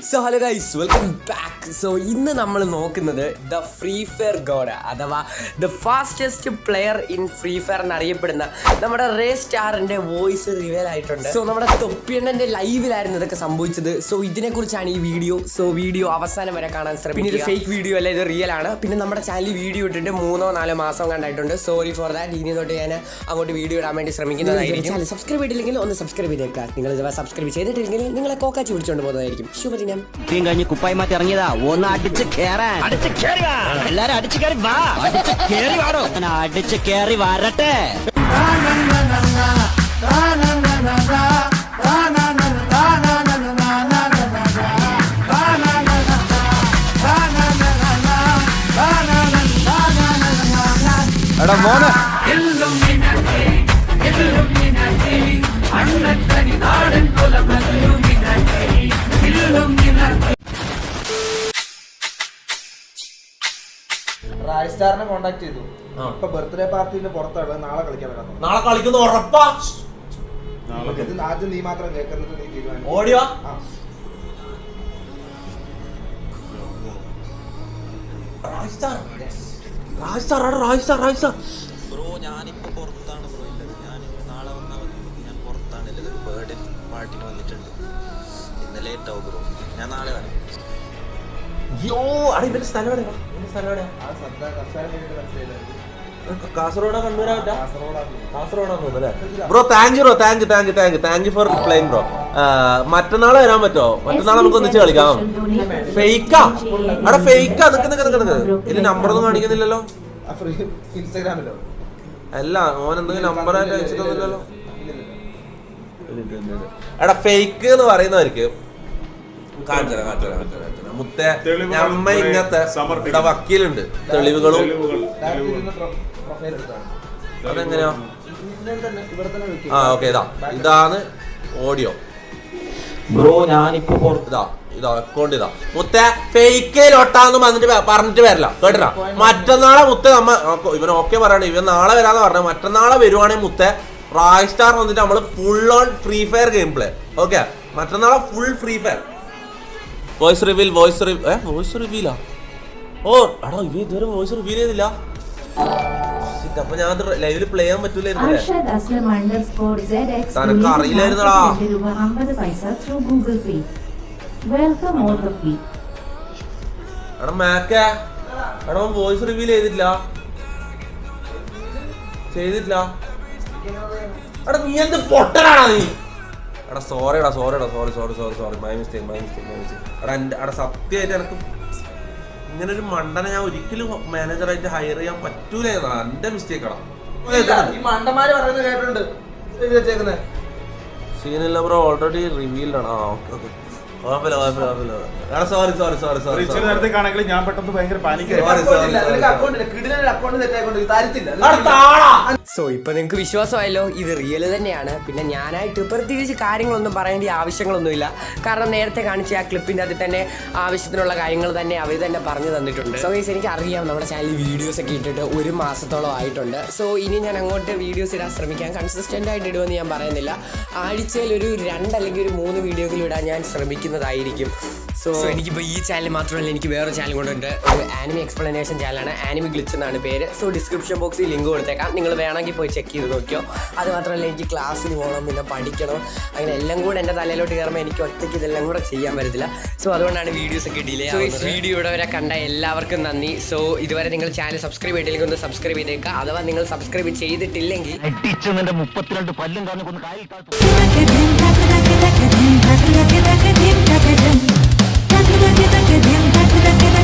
So hello guys, welcome back. So ഇന്ന് നമ്മൾ നോക്കുന്നത് ദ ഫ്രീ ഫയർ ഗോഡ് അഥവാ the fastest player in free fire എന്നറിയപ്പെടുന്ന നമ്മുടെ റേ സ്റ്റാറിന്റെ വോയിസ് റിവീൽ ആയിട്ടുണ്ട്. സോ നമ്മുടെ തൊപ്പിയണ്ണന്റെ ലൈവിലായിരുന്നു ഇതൊക്കെ സംഭവിച്ചത്. സോ ഇതിനെക്കുറിച്ചാണ് ഈ വീഡിയോ. സോ വീഡിയോ അവസാനം വരെ കാണാൻ ശ്രമിക്കുക. ഇത് ഫേക്ക് വീഡിയോ അല്ല, ഇത് റിയൽ ആണ്. പിന്നെ നമ്മുടെ ചാനലിൽ വീഡിയോ ഇട്ടിട്ട് 3-4 മാസം കണ്ടായിട്ടുണ്ട്. Sorry for that. ഇനി തൊട്ട് ഞാൻ അങ്ങോട്ട് വീഡിയോ ഇടാൻ വേണ്ടി ശ്രമിക്കുന്നതായിരിക്കും. ചാനൽ സബ്സ്ക്രൈബ് ചെയ്തില്ലെങ്കിൽ ഒന്ന് സബ്സ്ക്രൈബ് ചെയ്തേക്കാം. നിങ്ങൾ സബ്സ്ക്രൈബ് ചെയ്തിട്ടില്ലെങ്കിൽ നിങ്ങളെ കോക്കാച്ചി വിളിച്ചുകൊണ്ട് പോകുന്നതായിരിക്കും. ശുഭദിനം. കഴിഞ്ഞ് കുപ്പായി മാറ്റി ഇറങ്ങിയതാ, ഒന്ന് അടിച്ച് കേറാൻ. എല്ലാരും അടിച്ചു കയറി വാ, അടിച്ച് കേറി വാടോ, അടിച്ച് കേറി വരട്ടെ. എടാ മോനെ, റായ്സ്റ്റാറിനെ കോണ്ടാക്ട് ചെയ്തു. ഇപ്പൊ ബർത്ത്ഡേ പാർട്ടിന്റെ പുറത്താണ്, നാളെ കളിക്കാൻ വരാം. നാളെ കളിക്കുന്ന ഉറപ്പാ. ഇത് ആദ്യം നീ മാത്രം കേൾക്കുന്നത്, നീ തീരുമാനിച്ചു. ഓടിയോ ബ്രോ ഞാനിപ്പോ പുറത്താണ് ബ്രോ. ഇല്ല ഞാൻ നാളെ ഞാൻ പുറത്താണ്. ഒരു ബർത്ത്ഡേ പാർട്ടിന് വന്നിട്ടുണ്ട്. ഇന്നലെ ഉണ്ടാവും ബ്രോ. ഞാൻ നാളെ വരാം. കാസർഗോഡാ കണ്ണൂരാ? കാസർഗോഡാന്ന് തോന്നുന്നല്ലേ bro. Thank you for playing bro. മറ്റന്നാളെ വരാൻ പറ്റോ? മറ്റന്നാളെ നമുക്ക് ഒന്നിച്ച് കളിക്കാം. ഫേക്കാ? അവിടെ ഫേക്കാ. നിക്ക് ഇതിന് നമ്പറൊന്നും കാണിക്കുന്നില്ലല്ലോ. ഇൻസ്റ്റാഗ്രാമിലോ? അല്ല, ഓൻ എന്തെങ്കിലും നമ്പറായിട്ട് അയച്ചിട്ടൊന്നുമില്ലല്ലോ. എടാ ഫേക്ക് എന്ന് പറയുന്നവർക്ക് മുത്തേ നമ്മ ഇങ്ങനത്തെ ഇവിടെ വക്കീലുണ്ട്, തെളിവുകളും. അതെങ്ങനെയാ? ഓക്കെ, ഇതാണ് ഓഡിയോ ബ്രോ ഞാനിപ്പോ ഇതാ അക്കൗണ്ട്. ഇതാ മുത്തേ ഫേക്കിലോട്ടാന്ന് പറഞ്ഞിട്ട് വരില്ല, കേട്ടില്ല. മറ്റന്നാളെ മുത്തേ ഇവൻ ഓക്കെ പറയണേ. ഇവൻ നാളെ വരാന്ന് പറഞ്ഞ മറ്റന്നാളെ വരുവാണെങ്കിൽ മുത്തേ റായ് സ്റ്റാർ വന്നിട്ട് നമ്മള് full on Free Fire game play. Okay, മറ്റന്നാളെ ഫുൾ ഫ്രീ ഫയർ. വോയിസ് റിവീലാ? ഓ എടാ, ഇവ ഇതുവരെ വോയിസ് റിവീൽ ചെയ്തില്ല. അപ്പൊ ഞാൻ ലൈവില് പ്ലേ ചെയ്യാൻ പറ്റൂലായിരുന്നല്ലേ? തനക്ക് അറിയില്ലായിരുന്നടാ. എടാ മാക്കേ, എടാ വോയിസ് റിവീൽ ചെയ്തിട്ടില്ല. എടാ നീ എന്ത് പൊട്ടനാടാ നീ? എടാ സോറി മൈ മിസ്റ്റേക്ക്. എടാ സത്യമായിട്ട് എനിക്ക് ഇങ്ങനെ ഒരു മണ്ടനെ ഞാൻ ഒരിക്കലും മാനേജറായിട്ട് ഹയർ ചെയ്യാൻ പറ്റൂലായിരുന്നു. എന്റെ മിസ്റ്റേക്കാടാ. മണ്ടന്മാര് പറയുന്നത് കേട്ടിട്ടുണ്ട്. സീനില്ല ബ്രോ, ഓൾറെഡി റിവീൽഡ് ആണ്. Okay sorry. ഞാൻ പെട്ടെന്ന് ഭയങ്കര സോ ഇപ്പൊ നിങ്ങൾക്ക് വിശ്വാസമായല്ലോ, ഇത് റിയൽ തന്നെയാണ്. പിന്നെ ഞാനായിട്ട് പ്രത്യേകിച്ച് കാര്യങ്ങളൊന്നും പറയേണ്ട ആവശ്യങ്ങളൊന്നുമില്ല. കാരണം നേരത്തെ കാണിച്ച ആ ക്ലിപ്പിൻ്റെ അതിൽ തന്നെ ആവശ്യത്തിനുള്ള കാര്യങ്ങൾ തന്നെ അവർ തന്നെ പറഞ്ഞു തന്നിട്ടുണ്ട്. സോ ഗൈസ്, എനിക്ക് അറിയാം നമ്മുടെ ചാനലിൽ വീഡിയോസ് ഒക്കെ ഇട്ടിട്ട് 1 മാസത്തോളം ആയിട്ടുണ്ട്. സോ ഇനി ഞാൻ അങ്ങോട്ട് വീഡിയോസ് ഇടാൻ ശ്രമിക്കാം. കൺസിസ്റ്റൻ്റ് ആയിട്ട് ഇടുമെന്ന് ഞാൻ പറയുന്നില്ല. ആഴ്ചയിൽ ഒരു 2 അല്ലെങ്കിൽ 3 വീഡിയോകൾ ഇടാൻ ഞാൻ ശ്രമിക്കുന്നതായിരിക്കും. സോ എനിക്കിപ്പോൾ ഈ ചാനൽ മാത്രമല്ല, എനിക്ക് വേറൊരു ചാനൽ കൊണ്ടുണ്ട്. ഒരു ആനിമി എക്സ്പ്ലനേഷൻ ചാനലാണ്, ആനിമി ഗ്ലിച്ച് എന്നാണ് പേര്. സോ ഡിസ്ക്രിപ്ഷൻ ബോക്സിൽ ലിങ്ക് കൊടുത്തേക്കാം, നിങ്ങൾ വേണമെങ്കിൽ പോയി ചെക്ക് ചെയ്ത് നോക്കിയോ. അത് മാത്രമല്ല, എനിക്ക് ക്ലാസ്സിന് പോകണം, പിന്നെ പഠിക്കണം, അങ്ങനെ എല്ലാം കൂടെ എൻ്റെ തലയിലോട്ട് കയറുമ്പോൾ എനിക്ക് ഒറ്റയ്ക്ക് ഇതെല്ലാം കൂടെ ചെയ്യാൻ പറ്റത്തില്ല. സോ അതുകൊണ്ടാണ് വീഡിയോസ് ഒക്കെ ഡിലേ ആവുന്നത്. വീഡിയോ ഇവിടെ വരെ കണ്ട എല്ലാവർക്കും നന്ദി. സോ ഇതുവരെ നിങ്ങൾ ചാനൽ സബ്സ്ക്രൈബ് ചെയ്തില്ലെങ്കിൽ ഒന്ന് സബ്സ്ക്രൈബ് ചെയ്തേക്കുക. അഥവാ നിങ്ങൾ സബ്സ്ക്രൈബ് ചെയ്തിട്ടില്ലെങ്കിൽ 32 പല്ലും കാണുന്ന കാര്യം Takı